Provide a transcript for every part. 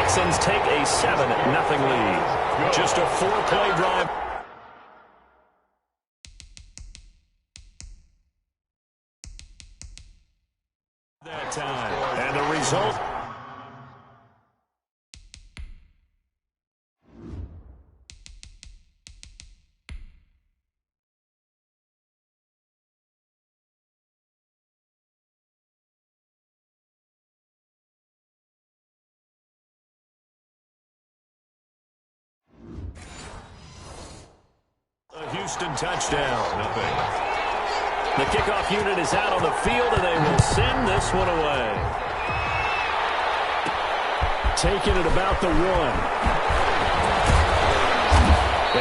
Texans take a 7-0 lead. Just a 4-play drive. That time. And the result. A Houston touchdown. Nothing. The kickoff unit is out on the field, and they will send this one away. Taking it about the 1.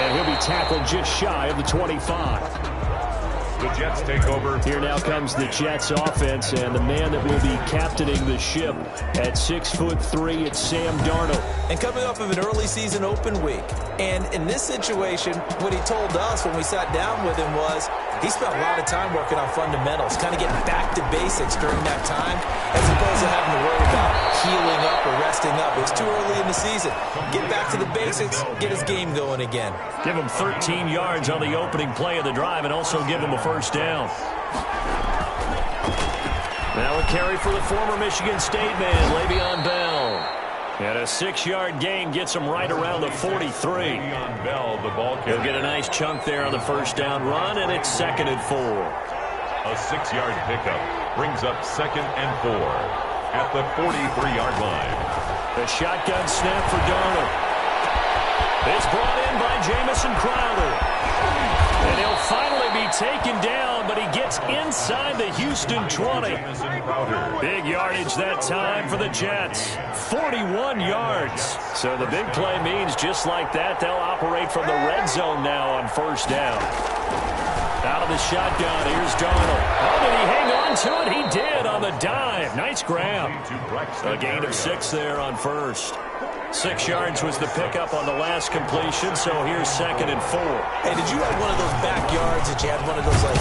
And he'll be tackled just shy of the 25. The Jets take over. Here now comes the Jets offense, and the man that will be captaining the ship at 6'3", it's Sam Darnold. And coming off of an early season open week. And in this situation, what he told us when we sat down with him was he spent a lot of time working on fundamentals, kind of getting back to basics during that time, as opposed to having to worry about healing up or resting up. It was too early in the season. Get back to the basics, get his game going again. Give him 13 yards on the opening play of the drive and also give him a first down. Now a carry for the former Michigan State man, Le'Veon Bell. And a 6-yard gain gets him right around the 43. Le'Veon Bell, the ball carrier. He'll get a nice chunk there on the first down run, and it's 2nd and 4. A 6-yard pickup brings up 2nd and 4 at the 43-yard line. The shotgun snap for Darnold. It's brought in by Jamison Crowder. And he'll finally be taken down, but he gets inside the Houston 20. Big yardage that time for the Jets. 41 yards. So the big play means just like that, they'll operate from the red zone now on first down. Out of the shotgun, here's Darnold. Oh, did he hang on to it? He did on the dive. Nice grab. A gain of 6 there on first. 6 yards was the pickup on the last completion, so here's 2nd and 4. Hey, did you have one of those backyards that you had one of those, like,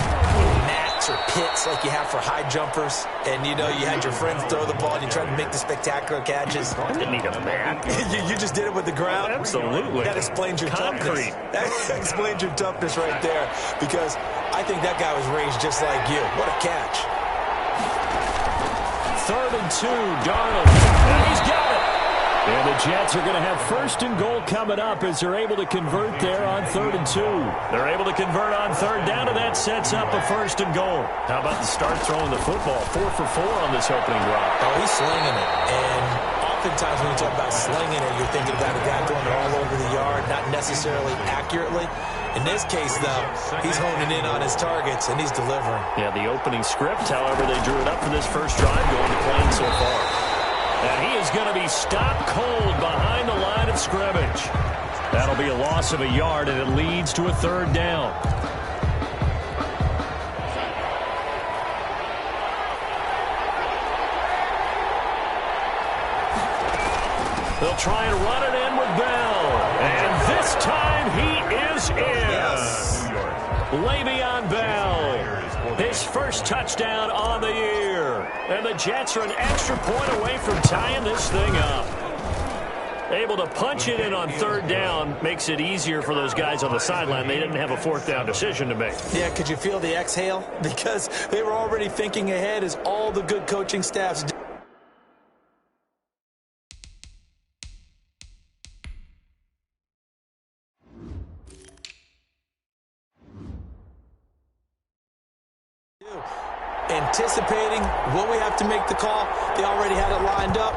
mats or pits like you have for high jumpers? And, you know, you had your friends throw the ball and you tried to make the spectacular catches? I didn't need a mat. you just did it with the ground? Absolutely. That explains your Concrete. toughness. That explains your toughness right there, because I think that guy was raised just like you. What a catch. 3rd and 2, Darnold. And he's got it. And the Jets are going to have 1st and goal coming up as they're able to convert there on 3rd and 2. They're able to convert on 3rd down, and that sets up a 1st and goal. How about the start throwing the football? 4 for 4 on this opening drive. Oh, he's slinging it. And oftentimes when you talk about slinging it, you're thinking about a guy throwing it all over the yard, not necessarily accurately. In this case, though, he's honing in on his targets, and he's delivering. Yeah, the opening script, however, they drew it up for this first drive, going to plan so far. And he is going to be stopped cold behind the line of scrimmage. That'll be a loss of a yard, and it leads to a 3rd down. They'll try and run it in with Bell. And this time he is in. Yes. Le'Veon Bell, his first touchdown on the year. And the Jets are an extra point away from tying this thing up. Able to punch it in on 3rd down makes it easier for those guys on the sideline. They didn't have a 4th down decision to make. Yeah, could you feel the exhale? Because they were already thinking ahead, as all the good coaching staffs do. Anticipating, will we have to make the call? They already had it lined up.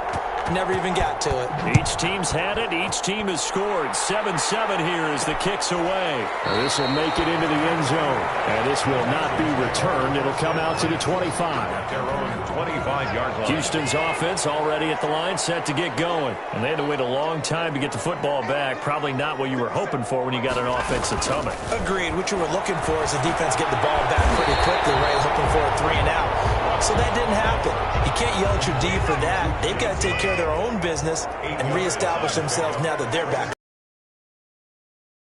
Never even got to it. Each team's had it. Each team has scored. 7-7 here as the kick's away. This will make it into the end zone. And this will not be returned. It'll come out to the 25. At their own 25-yard line. Houston's offense already at the line, set to get going. And they had to wait a long time to get the football back. Probably not what you were hoping for when you got an offense that's humming. Agreed. What you were looking for is the defense getting the ball back pretty quickly, right? Hoping for a 3 and out. So that didn't happen. You can't yell at your D for that. They've got to take care of their own business and reestablish themselves now that they're back.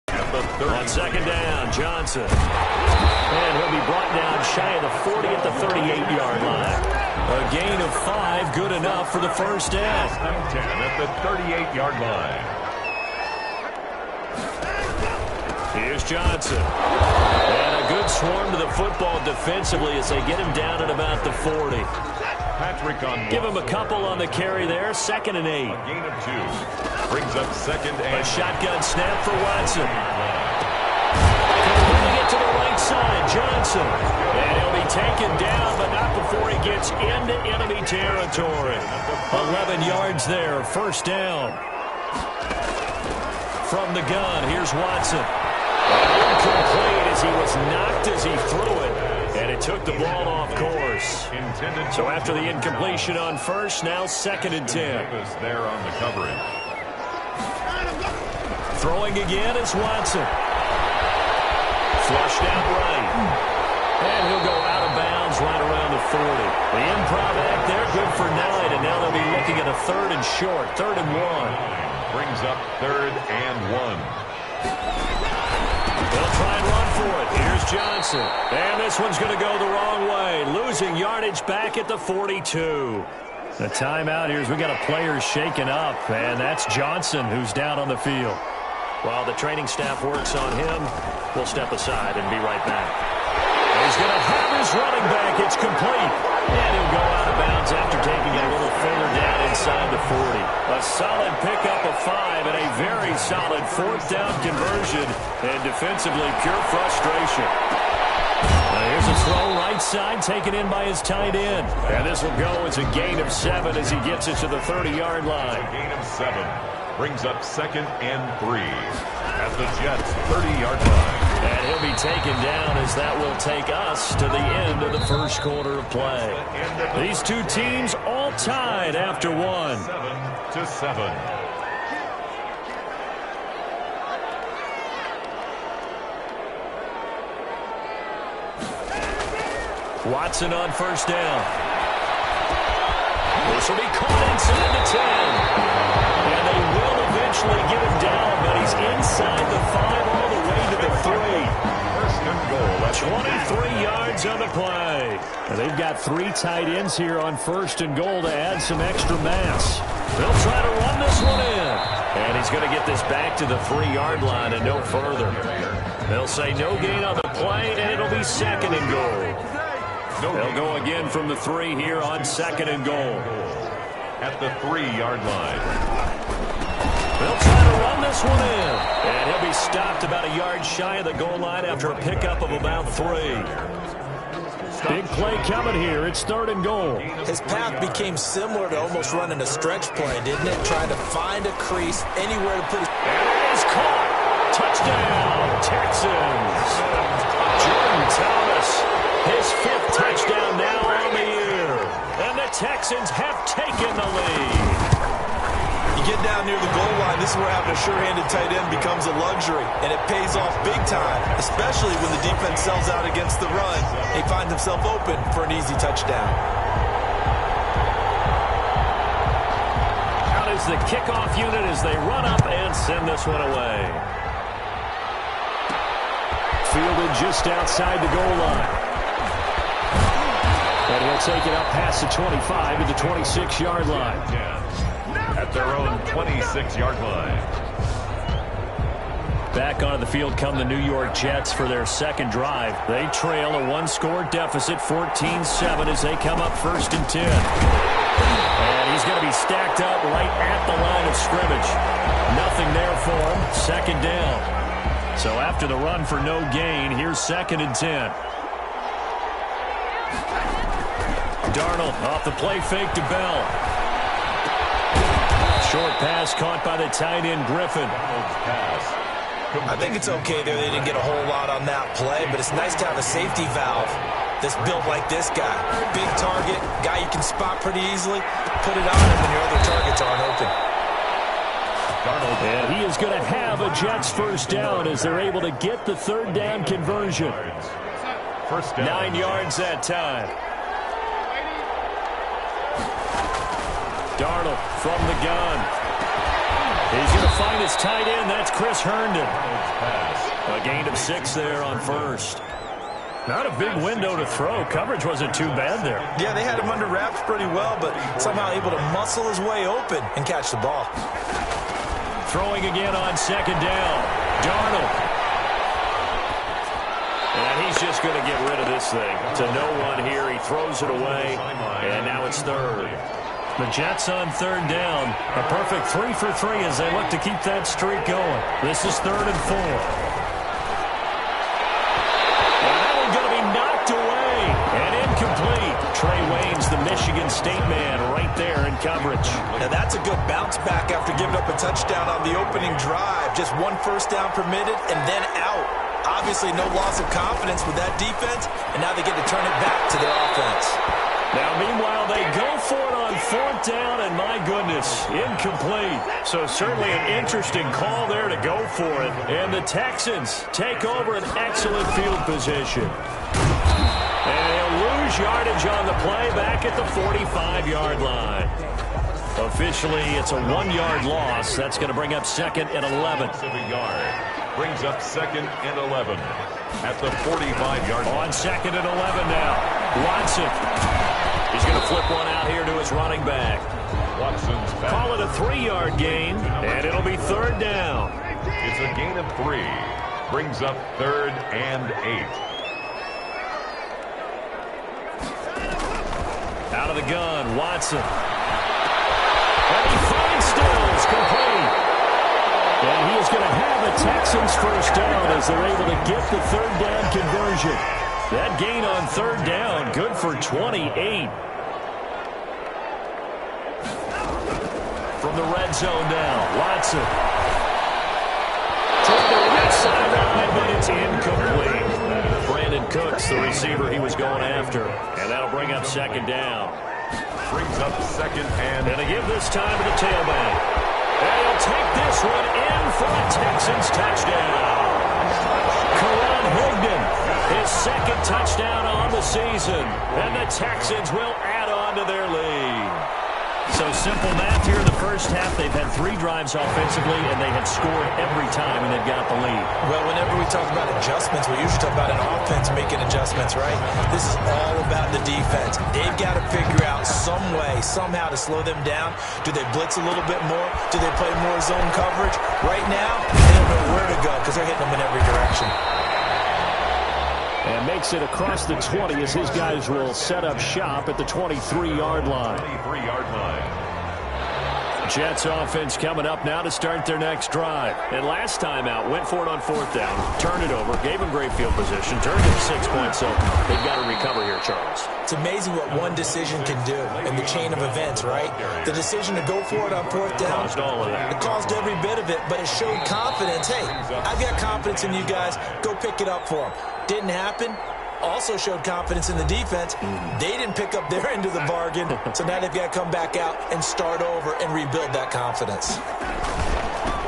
On 2nd down, Johnson. And he'll be brought down shy of the 40 at the 38-yard line. A gain of 5, good enough for the first down. 10 at the 38-yard line. Here's Johnson. And a good swarm to the football defensively as they get him down at about the 40. Patrick on Give him a couple on the carry there. 2nd and 8. A gain of 2. Brings up 2nd and A shotgun snap for Watson. Bringing it to the right side, Johnson. And he'll be taken down, but not before he gets into enemy territory. 11 yards there, first down. From the gun, here's Watson. Incomplete as he was knocked as he threw it. And it took the ball off course. So after the incompletion on first, now 2nd and 10. There on the coverage. Throwing again is Watson. Flushed out right. And he'll go out of bounds right around the 40. The improv act there, good for 9. And now they'll be looking at a 3rd and short, 3rd and 1. Brings up 3rd and 1. They'll try and run for it. Here's Johnson. And this one's going to go the wrong way. Losing yardage back at the 42. The timeout here is we got a player shaken up, and that's Johnson who's down on the field. While the training staff works on him, we'll step aside and be right back. He's going to have his running back. It's complete. And he'll go out of bounds after taking it a little further down inside the 40. A solid pickup of 5 and a very solid 4th down conversion. And defensively, pure frustration. Now here's a throw right side taken in by his tight end. And this will go as a gain of 7 as he gets it to the 30-yard line. A gain of 7. Brings up 2nd and 3 at the Jets' 30-yard line. And he'll be taken down as that will take us to the end of the first quarter of play. These two teams all tied after 1. 7-7. Watson on first down. This will be caught inside the 10. And they will eventually get him down, but he's inside the 5 all the way to the 3. First and goal. 23 yards on the play. And they've got 3 tight ends here on first and goal to add some extra mass. They'll try to run this one in. And he's going to get this back to the 3-yard line and no further. They'll say no gain on the play, and it'll be 2nd and goal. They'll go again from the 3 here on 2nd and goal. At the 3-yard line. They'll try to run this one in. And he'll be stopped about a yard shy of the goal line after a pickup of about 3. Big play coming here. It's 3rd and goal. His path became similar to almost running a stretch play, didn't it? Trying to find a crease anywhere to put his... And it is caught. Touchdown, Texans. Jordan Thomas, his 5th touchdown now on the year. And the Texans have taken the lead. You get down near the goal line, this is where having a sure-handed tight end becomes a luxury, and it pays off big time, especially when the defense sells out against the run. He finds himself open for an easy touchdown. Out is the kickoff unit as they run up and send this one away. Fielded just outside the goal line. And he'll take it up past the 25 to the 26-yard line. At their own 26-yard line. Back onto the field come the New York Jets for their 2nd drive. They trail a 1-score deficit, 14-7, as they come up 1st and 10. And he's going to be stacked up right at the line of scrimmage. Nothing there for him. 2nd down. So after the run for no gain, here's 2nd and 10. Darnold off the play fake to Bell. Short pass caught by the tight end Griffin. I think it's okay there. They didn't get a whole lot on that play, but it's nice to have a safety valve that's built like this guy. Big target, guy you can spot pretty easily. Put it on him when your other targets aren't open. And he is going to have a Jets first down as they're able to get the 3rd down conversion. First down. 9 yards that time. Darnold from the gun. He's going to find his tight end. That's Chris Herndon. A gain of 6 there on first. Not a big window to throw. Coverage wasn't too bad there. Yeah, they had him under wraps pretty well, but somehow able to muscle his way open and catch the ball. Throwing again on second down. Darnold. And he's just going to get rid of this thing. To no one here. He throws it away, and now it's third. The Jets on third down. A perfect 3 for 3 as they look to keep that streak going. This is 3rd and 4. And that one's going to be knocked away and incomplete. Trey Waynes, the Michigan State man, right there in coverage. Now that's a good bounce back after giving up a touchdown on the opening drive. Just 1 first down permitted and then out. Obviously no loss of confidence with that defense, and now they get to turn it back to their offense. Now, meanwhile, they go for it on 4th down, and my goodness, incomplete. So certainly an interesting call there to go for it. And the Texans take over an excellent field position. And he'll lose yardage on the play back at the 45-yard line. Officially, it's a 1-yard loss. That's going to bring up 2nd and 11. Brings up 2nd and 11 at the 45-yard line. On 2nd and 11 now. Watson. He's going to flip one out here to his running back. Watson's back. Call it a 3-yard gain, and it'll be 3rd down. It's a gain of 3. Brings up 3rd and 8. Out of the gun, Watson. And he finds Stills, complete. And he is going to have a Texans first down as they're able to get the 3rd down conversion. That gain on 3rd down, good for 28. From the red zone now, Watson. Toward the left sideline, but it's incomplete. Brandon Cooks, the receiver he was going after. And that'll bring up 2nd down. Brings up 2nd and... And they give this time to the tailback. And he'll take this one in for a Texans touchdown. Karan Higdon, his 2nd touchdown on the season. And the Texans will add on to their lead. So simple math here in the first half. They've had 3 drives offensively, and they have scored every time, and they've got the lead. Well, whenever we talk about adjustments, we usually talk about an offense making adjustments, right? This is all about the defense. They've got to figure out some way, somehow to slow them down. Do they blitz a little bit more? Do they play more zone coverage? Right now, they don't know where to go because they're hitting them in every direction. And makes it across the 20 as his guys will set up shop at the 23-yard line. 23-yard line. Jets offense coming up now to start their next drive. And last time out, went for it on 4th down, turned it over, gave him great field position, turned it 6 points. So they've got to recover here, Charles. It's amazing what one decision can do in the chain of events, right? The decision to go for it on 4th down. Caused all of that. It caused every bit of it, but it showed confidence. Hey, I've got confidence in you guys. Go pick it up for them. Didn't happen. Also showed confidence in the defense. They didn't pick up their end of the bargain, so now they've got to come back out and start over and rebuild that confidence.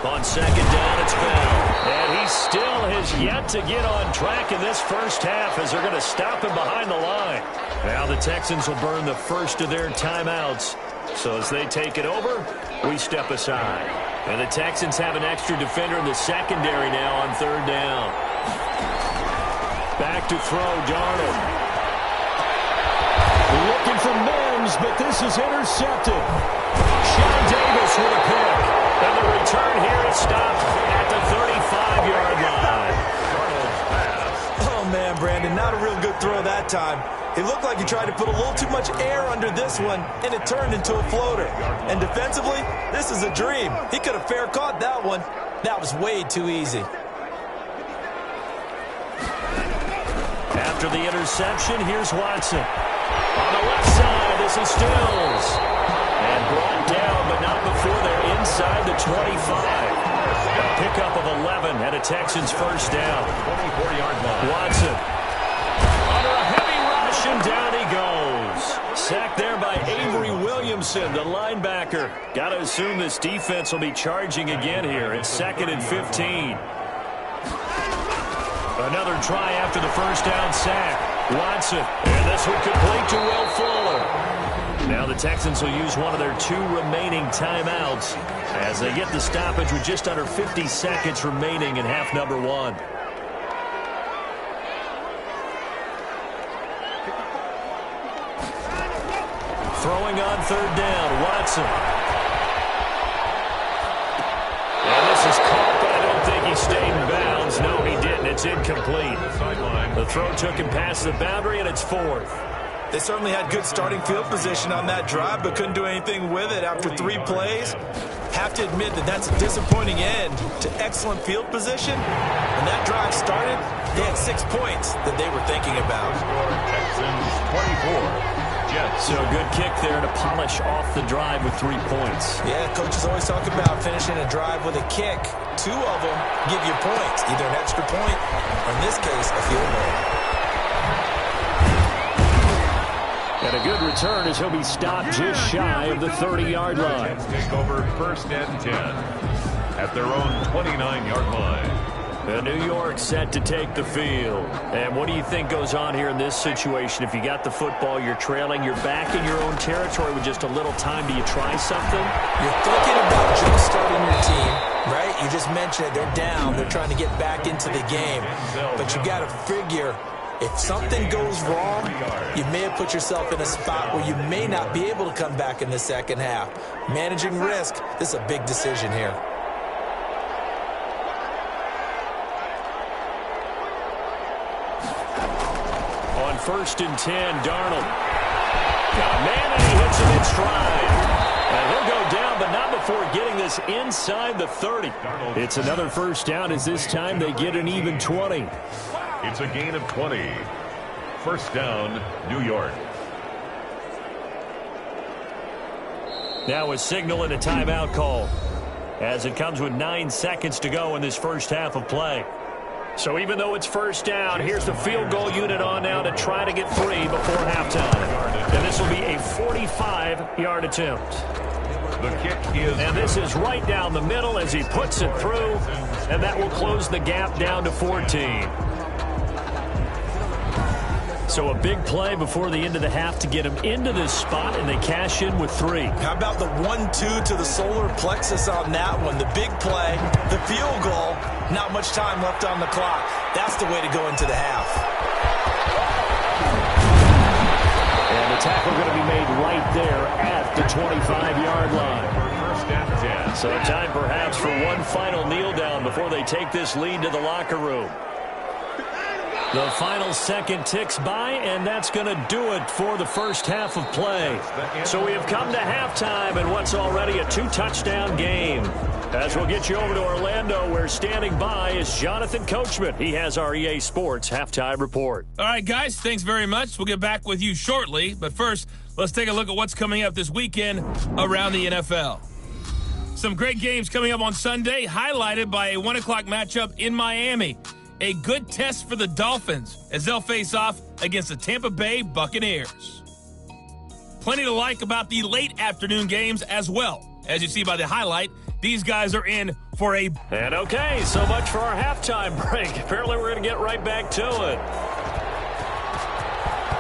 On 2nd down, it's Bell. And he still has yet to get on track in this first half as they're going to stop him behind the line. Now the Texans will burn the first of their timeouts. So as they take it over, we step aside. And the Texans have an extra defender in the secondary now on 3rd down. Back to throw, Darnold. Looking for Mims, but this is intercepted. Sean Davis with a pick. And the return here is stopped at the 35-yard line. Oh, man, Brandon, not a real good throw that time. It looked like he tried to put a little too much air under this one, and it turned into a floater. And defensively, this is a dream. He could have fair caught that one. That was way too easy. After the interception, here's Watson. On the left side, this is Stills. And brought down, but not before they're inside the 25. A pickup of 11 and a Texans first down. 24-yard line. Watson. Under a heavy rush, and down he goes. Sacked there by Avery Williamson, the linebacker. Got to assume this defense will be charging again here. It's 2nd and 15. Another try after the first down sack. Watson, and this one complete to Will Fuller. Now the Texans will use one of their 2 remaining timeouts as they get the stoppage with just under 50 seconds remaining in half number 1. Throwing on third down, Watson. And this is caught, but I don't think he stayed in bounds. No, he didn't. It's incomplete. The throw took him past the boundary, and it's fourth. They certainly had good starting field position on that drive, but couldn't do anything with it after 3 plays. Have to admit that that's a disappointing end to excellent field position. When that drive started, they had 6 points that they were thinking about. Texans 24. Jets. So a good kick there to polish off the drive with 3 points. Yeah, coaches always talk about finishing a drive with a kick. 2 of them give you points, either an extra point or, in this case, a field goal. And a good return as he'll be stopped just shy of the 30-yard line. Take over first and 10 at their own 29-yard line. New York set to take the field. And what do you think goes on here in this situation? If you got the football, you're trailing, you're back in your own territory with just a little time. Do you try something? You're thinking about jump-starting your team, right? You just mentioned it. They're down. They're trying to get back into the game. But you got to figure, if something goes wrong, you may have put yourself in a spot where you may not be able to come back in the second half. Managing risk, this is a big decision here. On first and 10, Darnold. Got a man, and he hits him in stride. And he'll go down, but not before getting this inside the 30. It's another first down as this time they get an even 20. It's a gain of 20. First down, New York. Now a signal and a timeout call as it comes with 9 seconds to go in this first half of play. So even though it's first down, here's the field goal unit on now to try to get 3 before halftime. And this will be a 45-yard attempt. The kick is... And this is right down the middle as he puts it through, and that will close the gap down to 14. So a big play before the end of the half to get him into this spot, and they cash in with 3. How about the 1-2 to the solar plexus on that one? The big play, the field goal, not much time left on the clock. That's the way to go into the half. And the tackle going to be made right there at the 25-yard line. First and 10. So time perhaps for one final kneel down before they take this lead to the locker room. The final second ticks by, and that's going to do it for the first half of play. So we have come to halftime in what's already a 2-touchdown game. As we'll get you over to Orlando, where standing by is Jonathan Coachman. He has our EA Sports halftime report. All right, guys, thanks very much. We'll get back with you shortly. But first, let's take a look at what's coming up this weekend around the NFL. Some great games coming up on Sunday, highlighted by a 1 o'clock matchup in Miami. A good test for the Dolphins as they'll face off against the Tampa Bay Buccaneers. Plenty to like about the late afternoon games as well. As you see by the highlight, these guys are in for a... And okay, so much for our halftime break. Apparently we're going to get right back to it.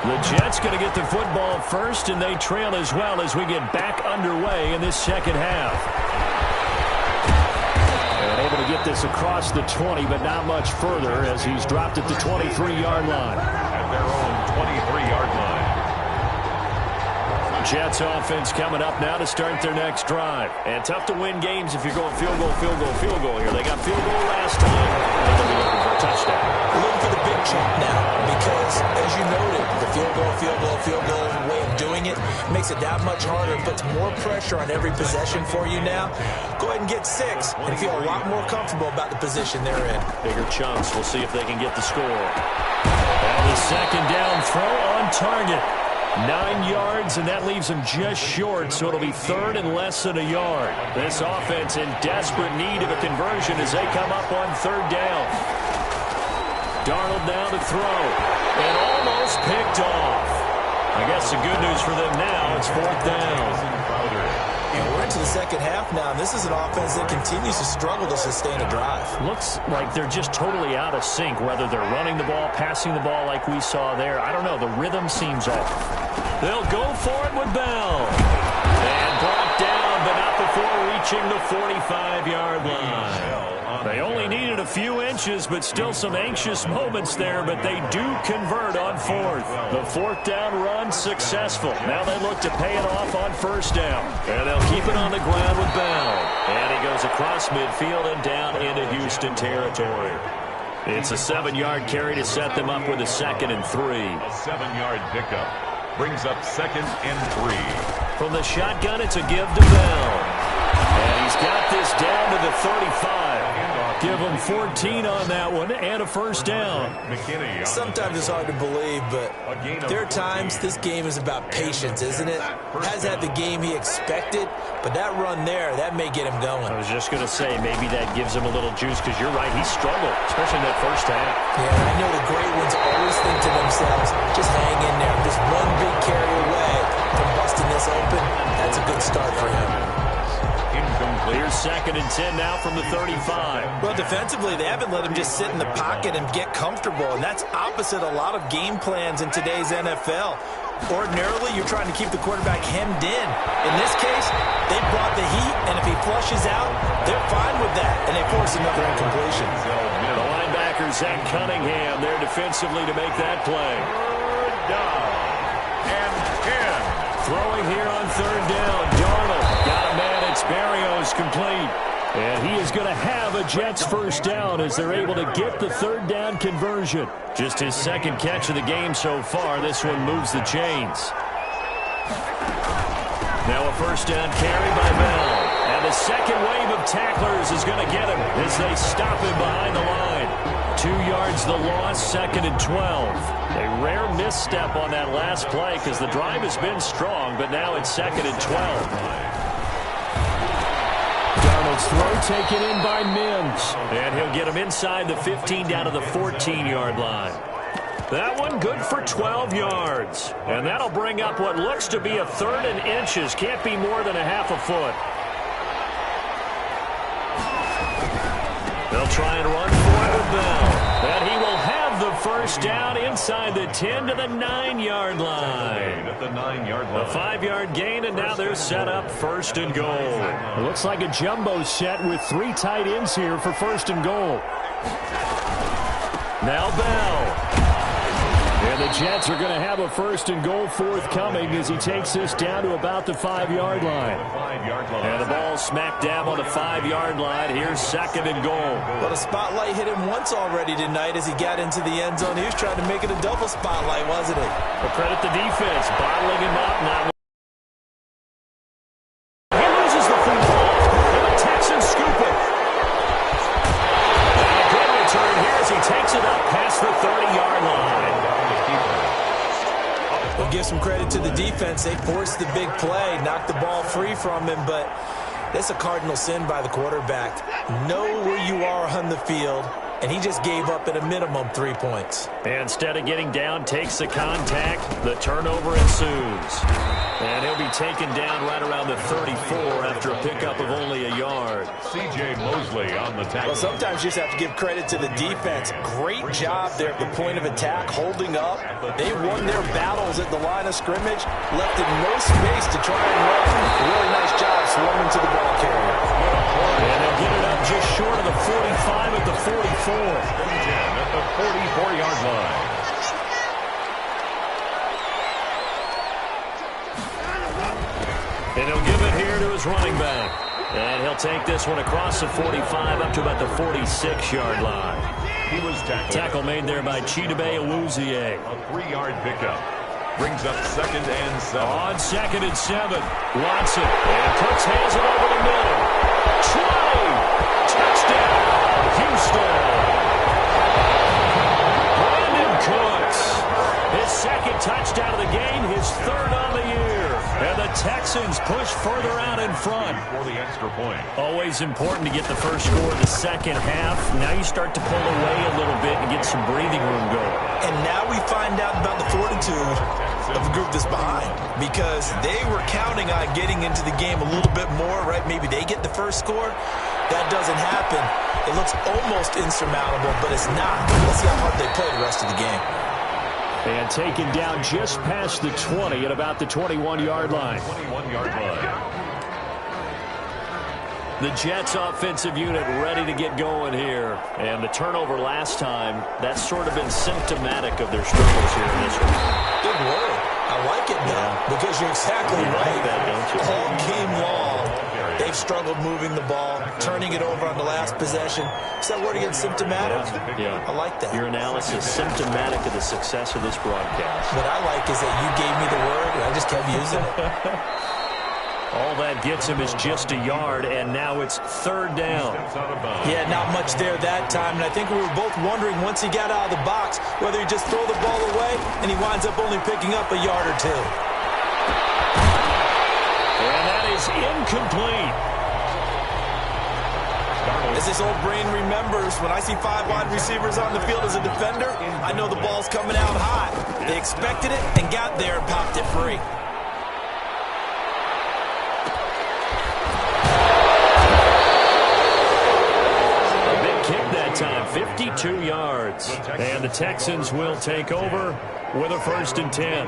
The Jets going to get the football first, and they trail as well as we get back underway in this second half. Able to get this across the 20, but not much further as he's dropped at the 23-yard line. At their own 23-yard line. Jets offense coming up now to start their next drive. And tough to win games if you're going field goal here. They got field goal last time. They're going to be looking for a touchdown. We're looking for the big chunk now because, as you noted, the field goal way of doing it makes it that much harder, puts more pressure on every possession for you now. Go ahead and get 6 and feel a lot more comfortable about the position they're in. Bigger chunks. We'll see if they can get the score. And the second down throw on target. 9 yards, and that leaves him just short, so it'll be third and less than a yard. This offense in desperate need of a conversion as they come up on third down. Darnold down to throw, and almost picked off. I guess the good news for them now, it's fourth down. And we're into the second half now, and this is an offense that continues to struggle to sustain a drive. Looks like they're just totally out of sync, whether they're running the ball, passing the ball like we saw there. I don't know. The rhythm seems off. They'll go for it with Bell. And brought down, but not before reaching the 45-yard line. They only needed a a few inches, but still some anxious moments there, but they do convert on fourth. The fourth down run successful. Now they look to pay it off on first down. And they'll keep it on the ground with Bell. And he goes across midfield and down into Houston territory. It's a 7-yard carry to set them up with a 2nd and 3. A 7-yard pickup brings up 2nd and 3. From the shotgun, it's a give to Bell. And he's got this down to the 35. Give him 14 on that one and a first down. Sometimes it's hard to believe, but there are times this game is about patience, isn't it? Has had the game he expected, but that run there, that may get him going. I was just going to say, maybe that gives him a little juice, because you're right, he struggled, especially in that first half. Yeah, I know the great ones always think to themselves, just hang in there. Just one big carry away from busting this open. That's a good start for him. Here's 2nd and 10 now from the 35. Well, defensively, they haven't let him just sit in the pocket and get comfortable, and that's opposite a lot of game plans in today's NFL. Ordinarily, you're trying to keep the quarterback hemmed in. In this case, they brought the heat, and if he flushes out, they're fine with that, and they force another incompletion. The linebacker, Zach Cunningham, there defensively to make that play. Throwing here on 3rd down. Darnold got a man. It's Berrios complete. And he is going to have a Jets first down as they're able to get the 3rd down conversion. Just his 2nd catch of the game so far. This one moves the chains. Now a first down carry by Bell. And the second wave of tacklers is going to get him as they stop him behind the line. 2 yards the loss, 2nd and 12. A rare misstep on that last play because the drive has been strong, but now it's 2nd and 12. Darnold's throw taken in by Mims. And he'll get him inside the 15 down to the 14-yard line. That one good for 12 yards. And that'll bring up what looks to be a 3rd and inches. Can't be more than a half a foot. They'll try and run for it with Bell. And he will have the first down inside the 10 to the 9-yard line. At the 9-yard line. A 5-yard gain, and now they're set up 1st and goal. It looks like a jumbo set with 3 tight ends here for 1st and goal. Now Bell. And the Jets are going to have a 1st and goal forthcoming as he takes this down to about the 5-yard line. And the ball smack dab on the 5-yard line. Here's 2nd and goal. Well, the spotlight hit him once already tonight as he got into the end zone. He was trying to make it a double spotlight, wasn't he? Well, credit the defense, bottling him up. Now he loses the football, and the Texans scoop it. And a good return here as he takes it up past the 30-yard line. We'll give some credit to the defense. They forced the big play, knocked the ball free from him, but that's a cardinal sin by the quarterback. Know where you are on the field, and he just gave up at a minimum 3 points. And instead of getting down, takes the contact. The turnover ensues. And he'll be taken down right around the 34 after a pickup of only a yard. C.J. Mosley on the tackle. Well, sometimes you just have to give credit to the defense. Great job there at the point of attack, holding up. They won their battles at the line of scrimmage, left in no space to try and run. Really nice job swarming to the ball carrier. And they'll get it up just short of the 45 at the 44. At the 44-yard line. And he'll give it here to his running back. And he'll take this one across the 45 up to about the 46-yard line. He was tackled. Tackle made there by Chidobe Awuzie. A 3-yard pickup. Brings up 2nd and 7. On 2nd and 7. Watson. And Cooks has it over the middle. 20. Touchdown. Houston. Brandon Cooks. His 2nd touchdown of the game. His 3rd on the year. And the Texans push further out in front. For the extra point. Always important to get the first score in the second half. Now you start to pull away a little bit and get some breathing room going. And now we find out about the fortitude of the group that's behind, because they were counting on getting into the game a little bit more, right? Maybe they get the first score. That doesn't happen. It looks almost insurmountable, but it's not. Let's see how hard they play the rest of the game. And taken down just past the 20 at about the 21-yard line. 21-yard line. The Jets offensive unit ready to get going here. And the turnover last time, that's sort of been symptomatic of their struggles here in this one. Good word. I like it now because you're exactly right. That, don't you? All game long, they've struggled moving the ball, turning it over on the last possession. Is that word again, symptomatic? Yeah. I like that. Your analysis, symptomatic of the success of this broadcast. What I like is that you gave me the word and I just kept using it. All that gets him is just a yard, and now it's third down. Yeah, not much there that time, and I think we were both wondering once he got out of the box whether he'd just throw the ball away, and he winds up only picking up a yard or two. And that is incomplete. As this old brain remembers, when I see 5 wide receivers on the field as a defender, I know the ball's coming out high. They expected it and got there and popped it free. Time 52 yards, and the Texans will take over with a 1st and 10.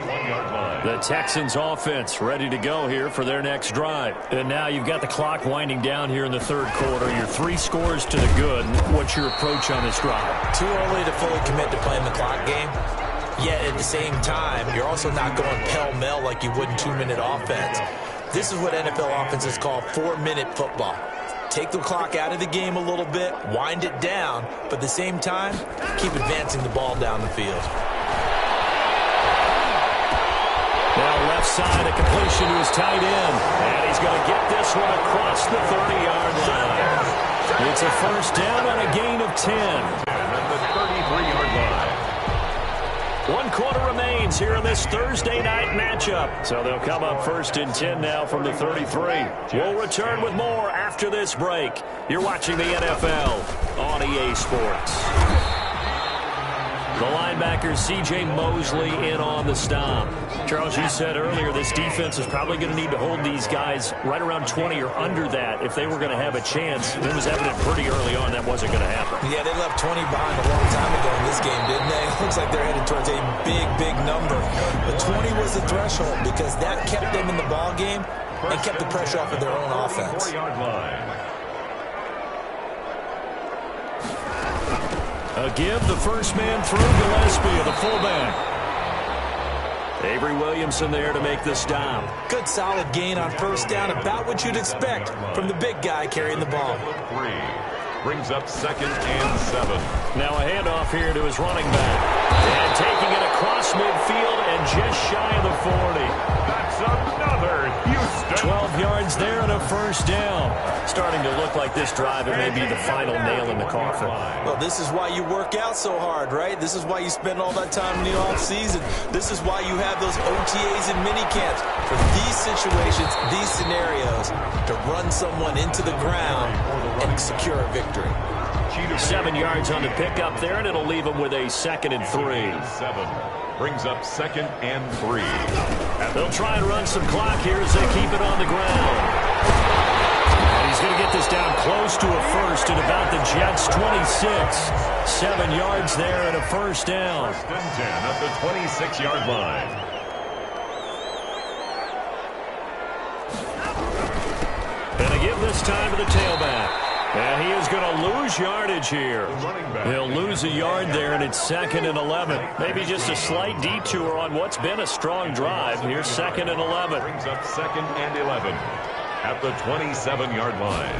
The Texans offense ready to go here for their next drive. And now you've got the clock winding down here in the third quarter. You're 3 scores to the good. What's your approach on this drive? Too early to fully commit to playing the clock game. Yet at the same time, you're also not going pell-mell like you would in 2-minute offense. This is what NFL offenses call 4-minute football. Take the clock out of the game a little bit, wind it down, but at the same time, keep advancing the ball down the field. Now left side, a completion to his tight end. And he's going to get this one across the 30-yard line. It's a 1st down on a gain of 10. At the 33-yard line. 1 quarter remains here in this Thursday night matchup. So they'll come up 1st and 10 now from the 33. We'll return with more after this break. You're watching the NFL on EA Sports. The linebacker, C.J. Mosley, in on the stop. Charles, you said earlier this defense is probably going to need to hold these guys right around 20 or under that if they were going to have a chance. It was evident pretty early on that wasn't going to happen. Yeah, they left 20 behind a long time ago in this game, didn't they? It looks like they're headed towards a big, big number. But 20 was the threshold because that kept them in the ball game and kept the pressure off of their own offense. 4-yard line. A give, the first man through, Gillespie, the fullback. Avery Williamson there to make the stop. Good solid gain on 1st down, about what you'd expect from the big guy carrying the ball. 3 brings up 2nd and 7. Now a handoff here to his running back. And taking it across midfield and just shy of the 40. That's another Houston. 12 yards there and a 1st down. Starting to look like this drive, it may be the final nail in the coffin. Well, this is why you work out so hard, right? This is why you spend all that time in the offseason. This is why you have those OTAs and minicamps. For these situations, these scenarios, to run someone into the ground and secure a victory. 7 yards on the pickup there, and it'll leave him with a 2nd and 3. 7 brings up 2nd and 3. They'll try and run some clock here as they keep it on the ground. And he's going to get this down close to a 1st at about the Jets' 26. 7 yards there and a 1st down. 1st and 10 at the 26-yard line. And a give this time to the tailback. And he is going to lose yardage here. He'll lose a yard there, and it's 2nd and 11. Maybe just a slight detour on what's been a strong drive. Here's 2nd and 11. Brings up 2nd and 11 at the 27-yard line.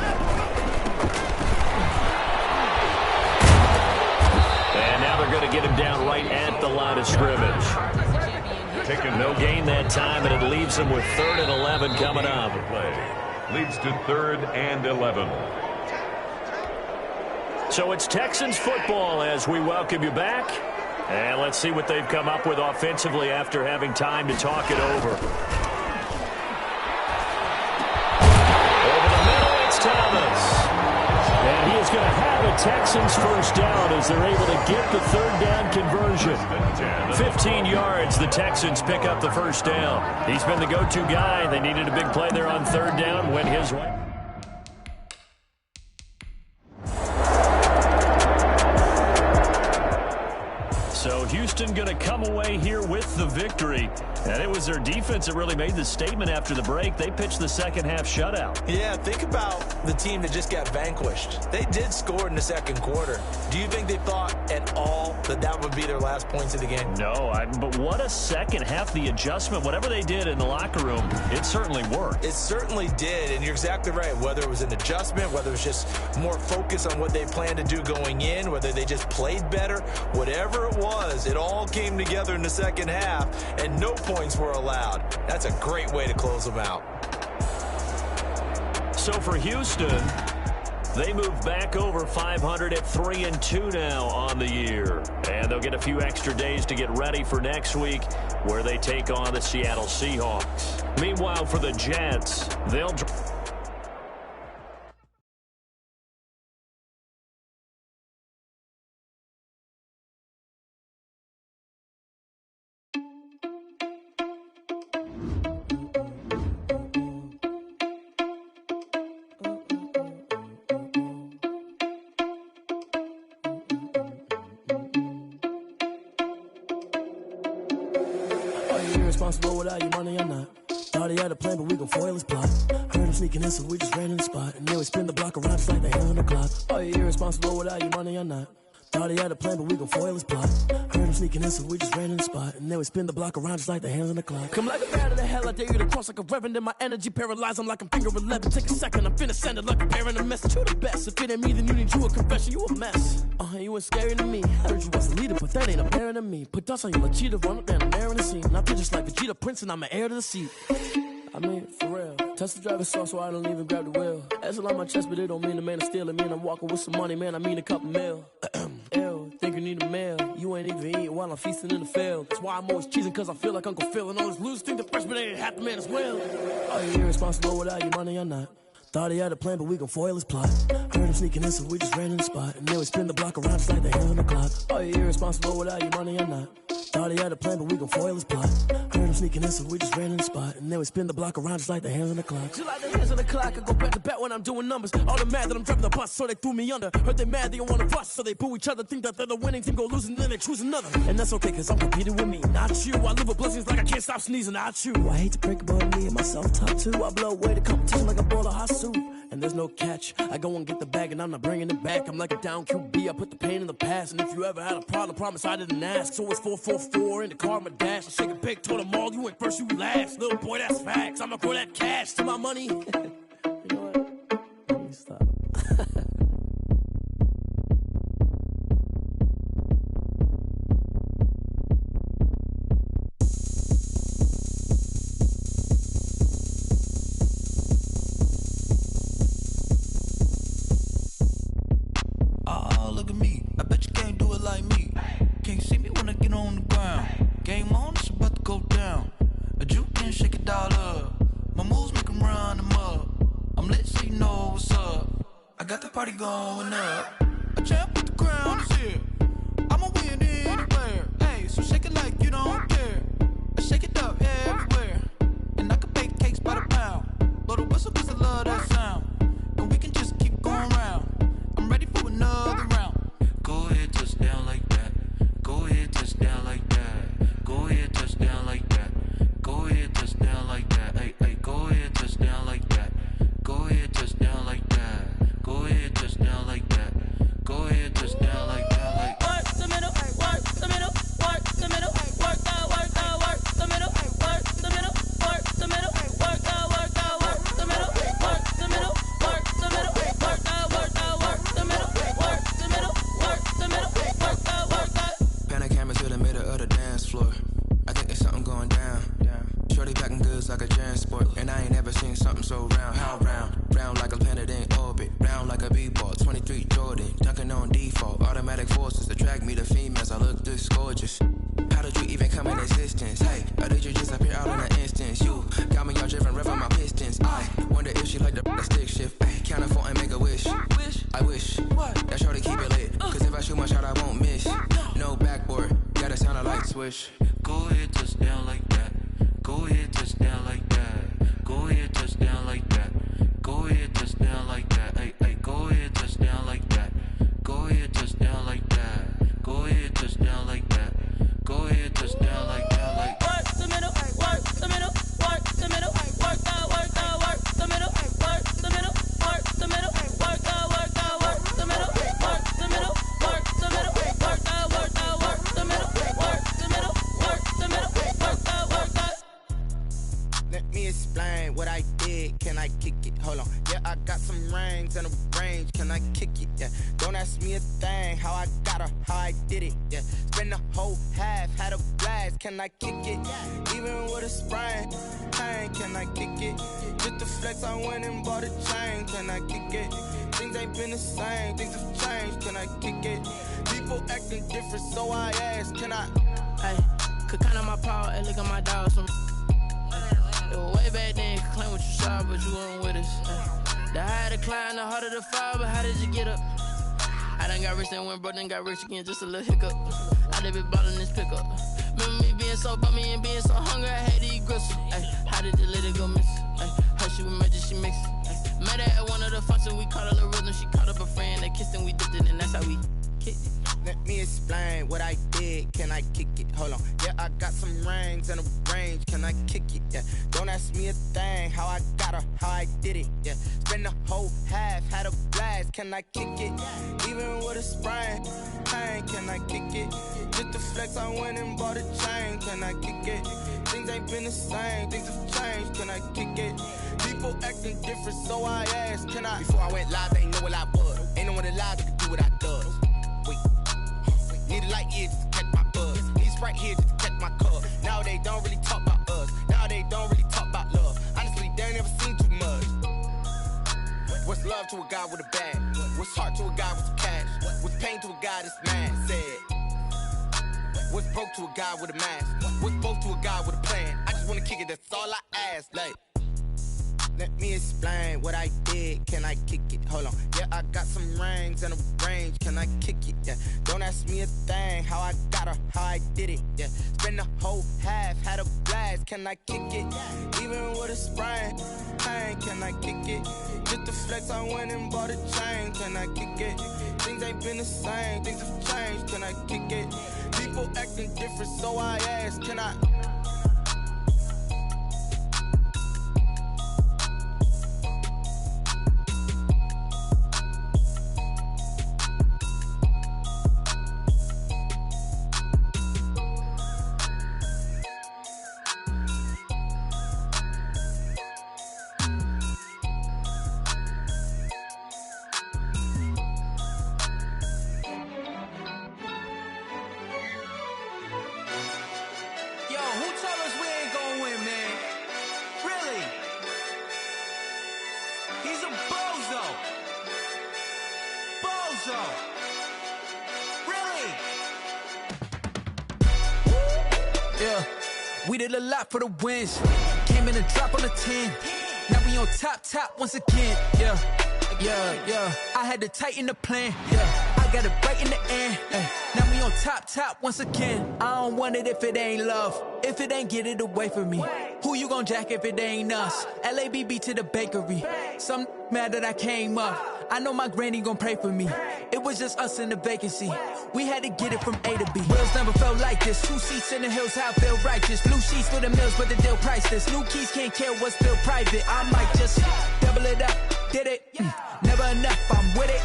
And now they're going to get him down right at the line of scrimmage. No gain that time, and it leaves him with 3rd and 11 coming up. Leads to 3rd and 11. So it's Texans football as we welcome you back. And let's see what they've come up with offensively after having time to talk it over. Over the middle, it's Thomas. And he is going to have a Texans 1st down as they're able to get the 3rd down conversion. 15 yards, the Texans pick up the 1st down. He's been the go-to guy. They needed a big play there on 3rd down, went his way. So Houston going to come away here with the victory. And it was their defense that really made the statement after the break. They pitched the second-half shutout. Yeah, think about the team that just got vanquished. They did score in the second quarter. Do you think they thought at all that that would be their last points of the game? No, but what a second half. The adjustment, whatever they did in the locker room, it certainly worked. It certainly did, and you're exactly right. Whether it was an adjustment, whether it was just more focus on what they planned to do going in, whether they just played better, whatever it was, it all came together in the second half, and no points were allowed. That's a great way to close them out. So for Houston, they move back over 500 at 3-2 now on the year. And they'll get a few extra days to get ready for next week, where they take on the Seattle Seahawks. Meanwhile, for the Jets, they'll... Responsible without your money or not. Thought he had a plan, but we gon' foil his plot. Heard him sneaking in, so we just ran in the spot. And then we spin the block around just like the hand on the clock. Are you irresponsible without your money or not? Thought he had a plan, but we gon' foil his plot. Heard him sneaking in, so we just ran in the spot. And then we spin the block around just like the hands on the clock. Come like a bat of the hell, I dare you to cross like a reverend. And my energy paralyzed, I'm like I'm finger 11. Take a second, I'm finna send it like a bearing a message to the best. If it ain't me, then you need you a confession, you a mess. You ain't scary to me. Heard you was a leader, but that ain't apparent to me. Put dust on you like cheetah, run up and I'm airing the scene. And I feel just like Vegeta Prince and I'm an heir to the seat. I mean, for real. Touch the driver's sauce so I don't even grab the wheel. That's on my chest, but it don't mean the man is stealing. Man, I'm walking with some money, man, I mean a couple mil. Ew, think you need a meal. You ain't even eating while I'm feasting in the field. That's why I'm always cheesing, cause I feel like Uncle Phil. And all those losers think the freshman ain't half the man as well. Are you irresponsible without your money or not? Thought he had a plan, but we gon' foil his plot. Heard him sneaking in, so we just ran in the spot. And then we spin the block around just like the hands on the clock. Are you irresponsible without your money or not? Thought he had a plan, but we gon' foil his plot. Heard him sneaking in, so we just ran in the spot. And then we spin the block around just like the hands on the clock. Just like the hands on the clock, I go back to back when I'm doing numbers. All the mad that I'm driving the bus, so they threw me under. Heard they mad, they don't wanna bust, so they boo each other. Think that they're the winning team, go losing, then they choose another. And that's okay, cause I'm competing with me, not you. I live with blessings like I can't stop sneezing, not you. I hate to break about me and my self-talk too. I blow away the competition like a bowl of hot soup. And there's no catch. I go and get the bag and I'm not bringing it back. I'm like a down QB, I put the pain in the past. And if you ever had a problem, promise I didn't ask. So it's 444 in the car, my dash. I shake a big, told them all, you ain't first, you last. Little boy, that's facts. I'ma throw that cash to my money. You know what? Let me stop. Look at me, I bet you can't do it like me. Can't see me when I get on the ground. Game on, it's about to go down. A juke and shake it all up. My moves make them run them up. I'm lit so you know what's up. I got the party going up. A champ with the crown is here. I'ma win anywhere. Hey, so shake it like you don't care. I shake it up everywhere. And I can bake cakes by the pound. Blow the whistle cause I love that sound. And we can just keep going round. I'm ready for another round. Go ahead, touch down like that. Go ahead, touch down like that. Go ahead, touch down like that. Go ahead, touch down like that. Hey, hey, go ahead, touch down like that. Go ahead, touch down like that. Go ahead, touch down like that. Go ahead, touch down like that. Like work the middle, work the middle, work the middle, work the middle, work the middle, work the middle, work the middle, work the middle, work the middle, work the middle, work the middle, work the middle, work the. Pan the camera to the middle of the dance floor. I think there's something going down. Shorty backing goods like a transport. And I ain't never seen something so round. How round? Round like a planet in orbit. Round like a b-ball. 23 Jordan. Dunking on default. Automatic forces attract me to females. I look this gorgeous. How did you even come in existence? Hey, or did you just appear out in an instance? You got me all driven, revving my pistons. I wonder if she like the stick shift. Ay, count a 4 and make a wish. I wish that shorty keep it lit. Cause if I shoot my shot, I won't miss. No backboard, gotta sound a light switch. Go ahead, touch down like that. Go ahead, touch down like that. Go ahead, touch down like that. Go ahead, touch down like that. Hey, hey, go ahead, touch down like that. Go ahead, touch down like that. Go ahead, touch down like that. Go ahead, touch down like that. Like work the middle, explain what I did? Can I kick it? Hold on. Yeah, I got some rings and a range. Can I kick it? Yeah. Don't ask me a thing. How I got her, how I did it. Yeah. Spend the whole half, had a blast. Can I kick it? Even with a sprain, pain. Can I kick it? Just the flex, I went and bought a chain. Can I kick it? Things ain't been the same. Things have changed. Can I kick it? People acting different, so I ask. Can I? Hey, could count on my power and look at my dogs. It was way back then, could claim what you saw, but you weren't with us. The higher the climb, the harder the fall, but how did you get up? I done got rich and went broke, then got rich again, just a little hiccup. I done been ballin' this pickup. Remember me being so bummy and being so hungry, I had to eat gristle. Ay, how did the lady go miss? Ay, her she was magic, she mixed. Ay, met her at one of the functions, we caught a little rhythm, she caught up a friend, they kissed and we dipped it, and that's how we kicked it. Let me explain what I did. Can I kick it? Hold on. Yeah, I got some rings and a range. Can I kick it? Yeah. Don't ask me a thing. How I got her, how I did it. Yeah. Spend the whole half, had a blast. Can I kick it? Even with a sprain, pain. Can I kick it? Just the flex, I went and bought a chain. Can I kick it? Things ain't been the same. Things have changed. Can I kick it? People acting different, so I asked. Can I? Before I went live, they ain't know what I was. Ain't no one alive that could do what I does. Wait. Need a light here just to catch my buzz. Need Sprite here just to catch my cup. Now they don't really talk about us. Now they don't really talk about love. Honestly, they ain't never seen too much. What's love to a guy with a bag? What's heart to a guy with some cash? What's pain to a guy that's mad? Said. What's broke to a guy with a mask? What's both to a guy with a plan? I just wanna kick it, that's all I ask. Like, let me explain what I did. Can I kick it? Hold on. Yeah, I got some rings and a range. Can I kick it? Yeah. Don't ask me a thing. How I got her, how I did it. Yeah. Spend the whole half, had a blast. Can I kick it? Even with a sprain, pain. Can I kick it? Just the flex, I went and bought a chain. Can I kick it? Things ain't been the same. Things have changed. Can I kick it? People acting different, so I ask. Can I? We did a lot for the wins. Came in and drop on the 10. Now we on top once again. Yeah. I had to tighten the plan. Yeah. I got it right in the end. Now we on top once again. I don't want it if it ain't love. If it ain't, get it away from me. Who you gon' jack if it ain't us? LABB to the bakery. Some mad that I came up. I know my granny gon' pray for me. It was just us in the vacancy. We had to get it from A to B. Wheels never felt like this. 2 seats in the hills, how I feel righteous. Blue sheets for the mills, but the deal priceless. New keys can't care what's still private. I might just double it up. Did it? Never enough, I'm with it.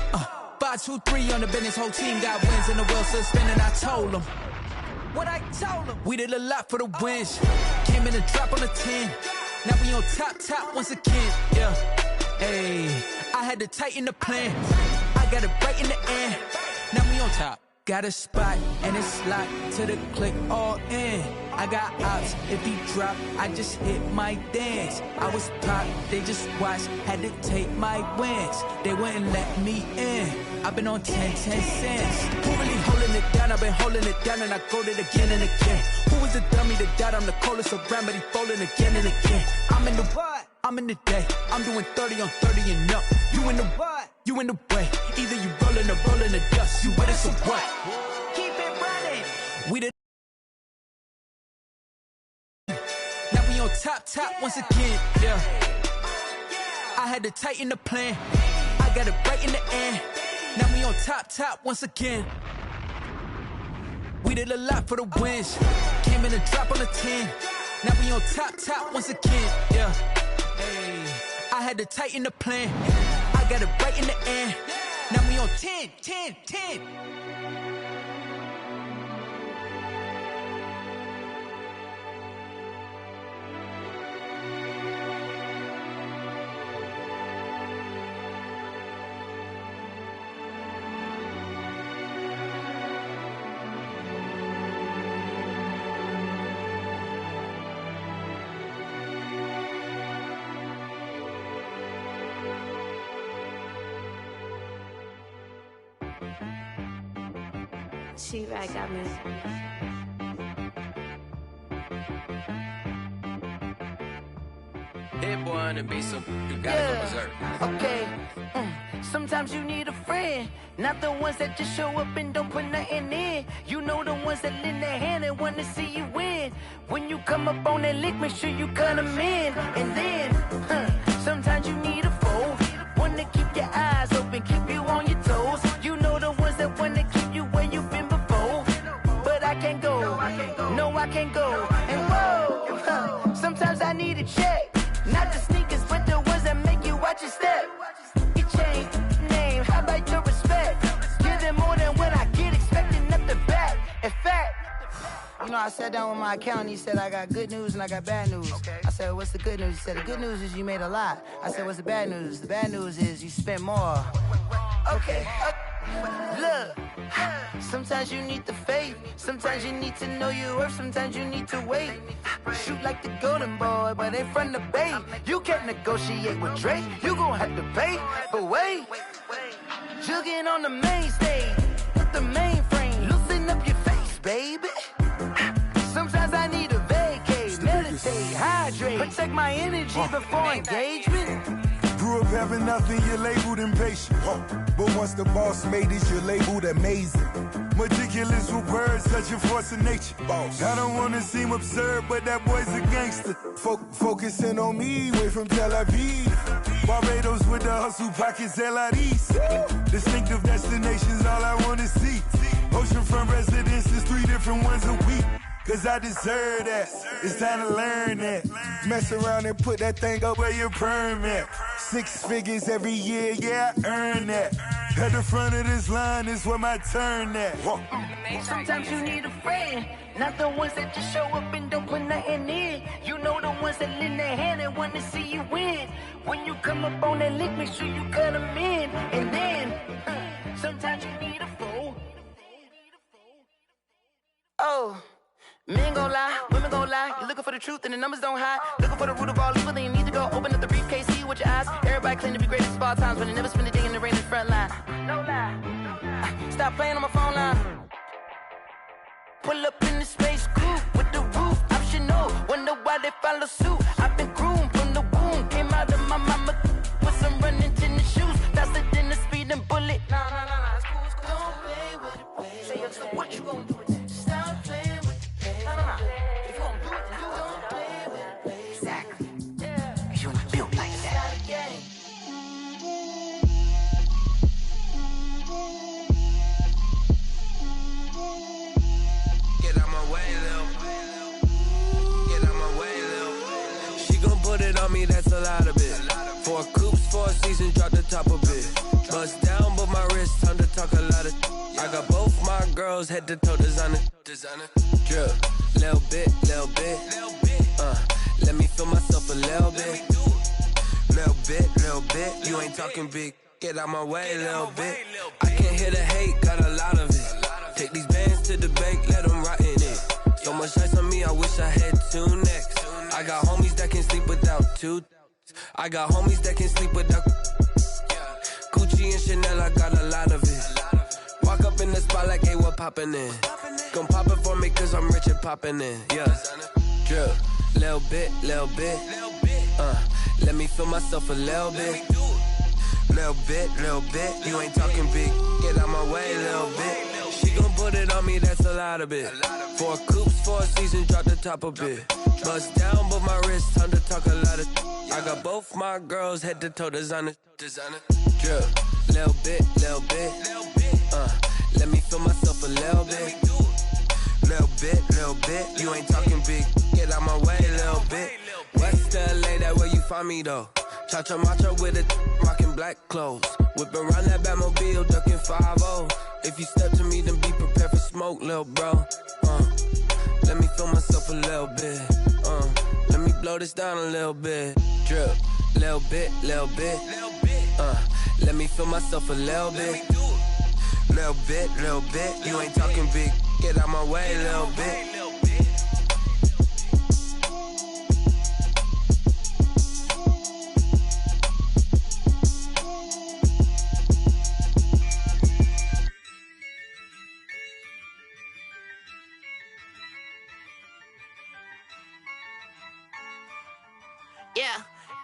5, 2, 3 on the business. Whole team got wins and the wheels still spinning. I told them what I told them. We did a lot for the wins. Came in and drop on the 10. Now we on top once again. Yeah. Hey, I had to tighten the plan. I got it right in the end. Now we on top. Got a spot and it's locked to the click all in. I got ops, if he drop, I just hit my dance. I was pop, they just watched, had to take my wins. They wouldn't let me in. I've been on 10 cents. Who really holding it down? I've been holding it down and I go it again and again. Who was the dummy that died? I'm the coldest around, but he folding again and again. I'm in the what? I'm in the day. I'm doing 30 on 30 and up. You in the what? You in the way. Either you rolling or rolling the dust. You with us or what? Keep it running. We the now we on top once again. Yeah. I had to tighten the plan. I got it right in the end. Now we on top once again. We did a lot for the wins. Came in and drop on the 10. Now we on top once again. Yeah. Hey, I had to tighten the plan. I got it right in the end. Now we on 10. She-Rag got me. Hit boy on the beat, so you gotta go berserk. Okay. Sometimes you need a friend, not the ones that just show up and don't put nothing in. You know the ones that lend their hand and want to see you win. When you come up on that lick, make sure you cut them in. And then, sometimes you need a foe, one to keep your eyes open, keep you on your toes. You know the ones that want to keep you where you've been before. But I can't go, no I can't go. And whoa, sometimes I need a check. Not the sneakers, but the ones that make you watch your step. Your chain, name, how about your respect? Give them more than what I get, expecting nothing back. In fact, you know, I sat down with my accountant, he said I got good news and I got bad news. Okay. I said, what's the good news? He said, the good news is you made a lot. I said, what's the bad news? The bad news is you spent more. Okay. Look, sometimes you need the faith, sometimes you need to know your worth, sometimes you need to wait. Shoot like the golden boy, but in front of the bay. You can't negotiate with Drake, you gon' have to pay. But wait, jugging on the main stage, with the mainframe, loosen up your face, baby. Sometimes I need a vacate, meditate, hydrate, protect my energy before engagement. Grew up having nothing, you're labeled impatient. But once the boss made it, you're labeled amazing. Meticulous with words, such a force of nature. I don't wanna seem absurd, but that boy's a gangster. Focusing on me, way from Tel Aviv. Barbados with the hustle pockets, LIDs. Distinctive destinations, all I wanna see. Oceanfront residences, 3 different ones a week. Cause I deserve that, it's time to learn that. Mess around and put that thing up where your perm at. 6 figures every year, yeah, I earn that. At the front of this line is where my turn at. Sometimes you need a friend, not the ones that just show up and don't put nothing in. You know the ones that lend their hand and want to see you win. When you come up on that lick, make sure you cut them in. And then, sometimes you need a fool. Oh. Men gon' lie, women gon' lie. You're looking for the truth and the numbers don't hide. Looking for the root of all evil, then you need to go open up the briefcase, see with your eyes. Everybody claim to be greatest of all times, but they never spend a day in the rain in the front line. No lie. Stop playing on my phone line. Pull up in the space coupe with the roof optional. Wonder why they follow suit. I've been groomed from the womb. Came out of my mama with some running tennis shoes. Faster than the speeding bullet. Nah, it's cool, it's cool. Don't play with it, baby. Say, what you gon' do with it? Stop playing with it. If you gon' do it, then don't play with it, baby. Exactly. Yeah. You ain't built like that. Get out my way, Lil. Get out my way, Lil. She gon' put it on me, that's a lot of it. 4 coops, 4 seasons, drop the top of it. Bust down, but my wrist, time to talk a lot of. I got both my girls, head to toe designer. Drip, little bit. Let me feel myself a little bit. Little bit. You ain't talking big. Get out my way, little bit. I can't hear the hate, got a lot of it. Take these bands to the bank, let them rot in it. So much ice on me, I wish I had 2 necks. I got homies that can sleep without 2. I got homies that can sleep without. Gucci and Chanel, I got a lot of it. Walk up in the spot like, hey, what poppin' in? Gon' pop it for me cause I'm rich and poppin' in, yeah. Drip, little bit. Let me feel myself a little bit. Little bit. You ain't talking big. Get out my way, little bit. She gon' put it on me, that's a lot of it. 4 coops, 4 seasons, drop the top a bit. Bust down, but my wrist, time to talk a lot of. I got both my girls, head to toe designer. Drip, little bit. Let me feel myself a little bit. Little bit. You ain't talking big. Get out my way, little bit. West LA, that where you find me though. Cha-cha macha with it, rockin' black clothes. Whip around that Batmobile, ducking 5-0. If you step to me, then be prepared for smoke, little bro. Let me feel myself a little bit. Let me blow this down a little bit. Drip, little bit. Let me feel myself a little bit. Little bit. You ain't talking big. Get out my way, little bit.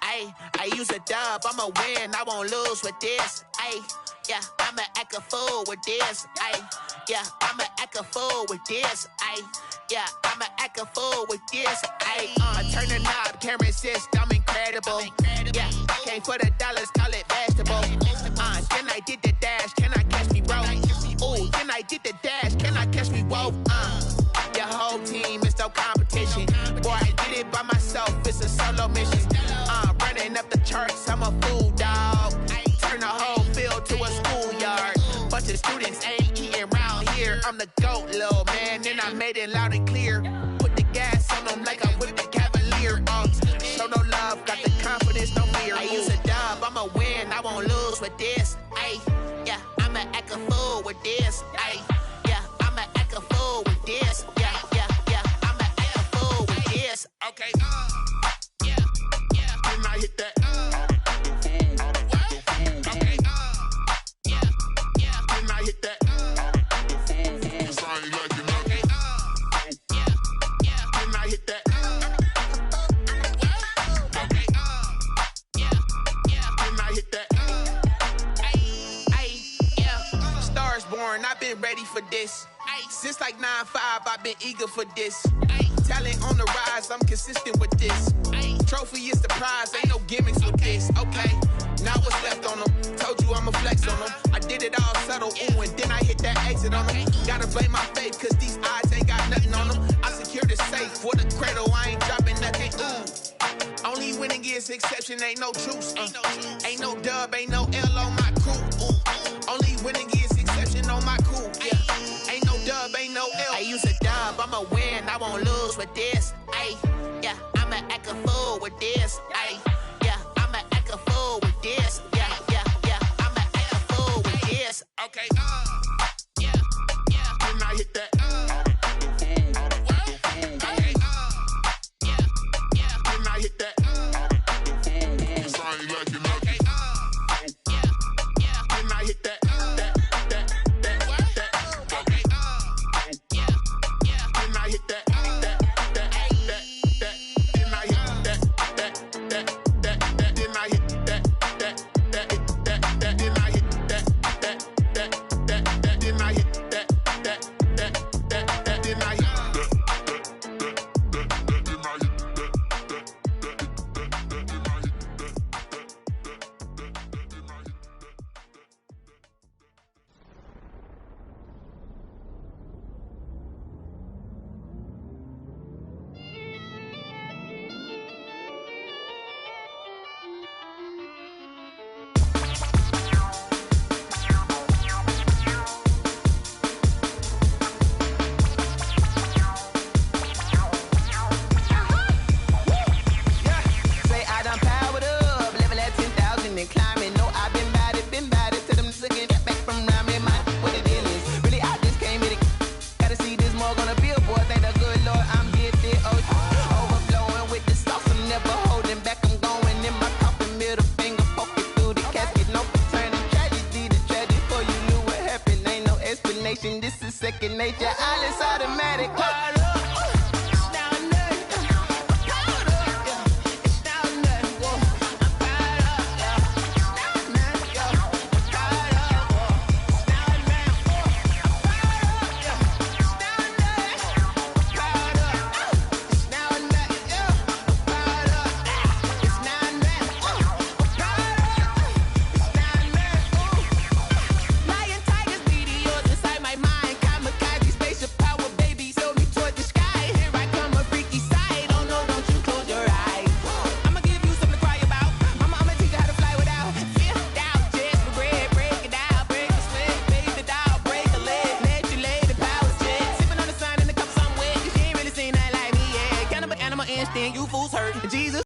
Ayy, I use a dub, I'ma win, I won't lose with this. Ayy, yeah, I'ma act a fool with this. Ayy, yeah, I'ma act a fool with this. Ayy, yeah, I'ma act a fool with this. Ayy, turn the knob, camera assist, I'm incredible. Yeah, came for the dollars, call it vegetable. Then I did the dash, can I catch me, bro? Ooh, then I did the dash, can I catch me, whoa? Your whole team is no competition. Boy, I did it by myself, it's a solo mission. Running up the charts, I'm a fool, dog. Turn the whole field to a schoolyard. Bunch of students ain't eating round here. I'm the GOAT, little man, and I made it loud and clear. Put the gas on them like I'm with the Cavalier. Show no love, got the confidence, no fear. I use a dub, I'ma win, I won't lose with this. Ayy, yeah, I'ma act a fool with this. Ayy, yeah, I'ma act a fool with this. Yeah, yeah, yeah, I'ma act a fool with this. Okay, yeah, yeah, then I hit that. Okay, yeah, yeah, then I hit that. Cause I ain't like it. Okay, yeah, yeah, then I hit that. Okay, yeah, yeah, then I hit that. Yeah, stars born, I've been ready for this. Since like 9-5, I've been eager for this. Talent on the rise, I'm consistent with this. Trophy is the prize, ain't no gimmicks with this. Okay, now what's left on them? Told you I'ma flex on them. I did it all subtle, ooh, and then I hit that exit on them. Gotta blame my faith, cause these odds ain't got nothing on them. I secure the safe for the cradle, I ain't dropping nothing, ooh. Only winning is exception, ain't no truce. Ain't no dub, ain't no L on my crew. Only winning is exception on my crew. Yeah, ain't no dub, ain't no L. I use a dub, I'ma win, I won't lose with this. Ayy, yeah, I'ma act a fool with this. Ayy, yeah, I'ma act a fool with this. Yeah, yeah, yeah, I'ma act a fool with this. Okay, yeah, yeah, then I hit that. Okay, yeah, yeah, then I hit that. Cause I ain't like it. Okay, yeah, yeah, then I hit that. Okay, yeah, yeah, then I hit that. This is second nature, all is automatic.